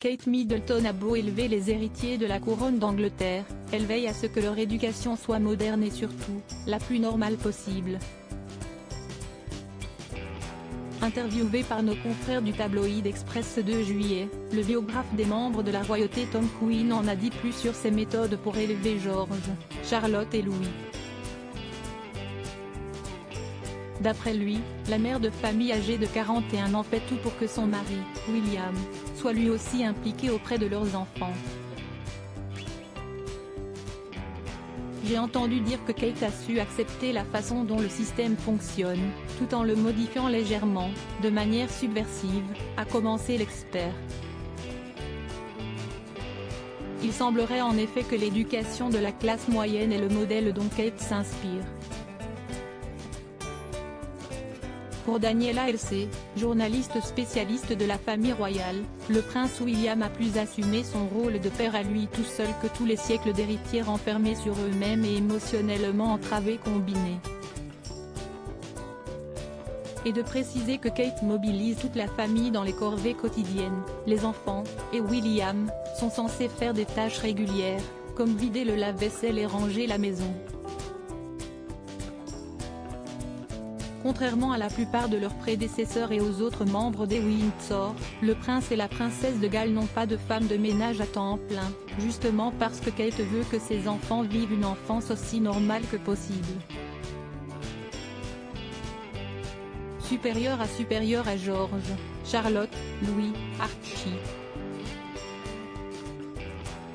Kate Middleton a beau élever les héritiers de la couronne d'Angleterre, elle veille à ce que leur éducation soit moderne et surtout, la plus normale possible. Interviewé par nos confrères du tabloïd Express ce 2 juillet, le biographe des membres de la royauté Tom Quinn en a dit plus sur ses méthodes pour élever George, Charlotte et Louis. D'après lui, la mère de famille âgée de 41 ans fait tout pour que son mari, William, soit lui aussi impliqué auprès de leurs enfants. J'ai entendu dire que Kate a su accepter la façon dont le système fonctionne, tout en le modifiant légèrement, de manière subversive, a commencé l'expert. Il semblerait en effet que l'éducation de la classe moyenne est le modèle dont Kate s'inspire. Pour Daniela LC, journaliste spécialiste de la famille royale, le prince William a plus assumé son rôle de père à lui tout seul que tous les siècles d'héritiers renfermés sur eux-mêmes et émotionnellement entravés combinés. Et de préciser que Kate mobilise toute la famille dans les corvées quotidiennes, les enfants, et William, sont censés faire des tâches régulières, comme vider le lave-vaisselle et ranger la maison. Contrairement à la plupart de leurs prédécesseurs et aux autres membres des Windsor, le prince et la princesse de Galles n'ont pas de femme de ménage à temps plein, justement parce que Kate veut que ses enfants vivent une enfance aussi normale que possible. Supérieur à George, Charlotte, Louis, Archie.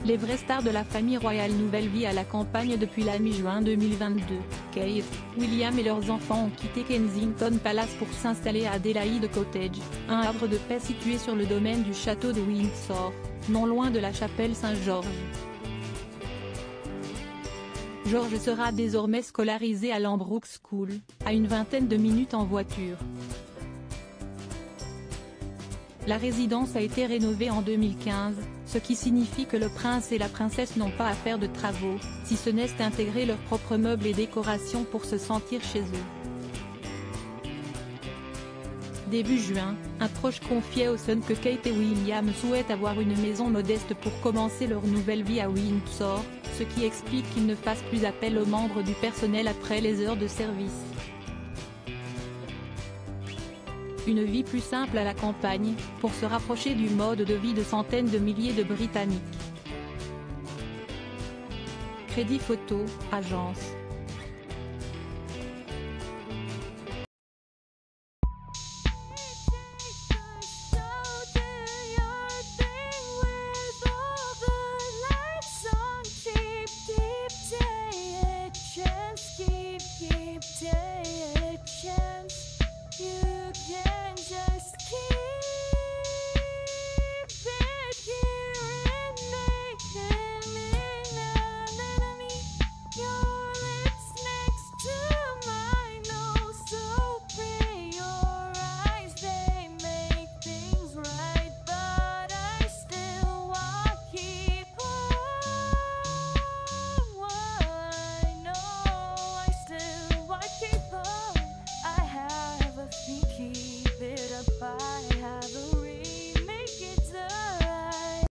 Les vraies stars de la famille royale nouvelle vie à la campagne depuis la mi-juin 2022, Kate, William et leurs enfants ont quitté Kensington Palace pour s'installer à Adelaide Cottage, un havre de paix situé sur le domaine du château de Windsor, non loin de la chapelle Saint-Georges. George sera désormais scolarisé à l'Ambrook School, à une vingtaine de minutes en voiture. La résidence a été rénovée en 2015, ce qui signifie que le prince et la princesse n'ont pas à faire de travaux, si ce n'est intégrer leurs propres meubles et décorations pour se sentir chez eux. Début juin, un proche confiait au Sun que Kate et William souhaitent avoir une maison modeste pour commencer leur nouvelle vie à Windsor, ce qui explique qu'ils ne fassent plus appel aux membres du personnel après les heures de service. Une vie plus simple à la campagne, pour se rapprocher du mode de vie de centaines de milliers de Britanniques. Crédit photo, agence.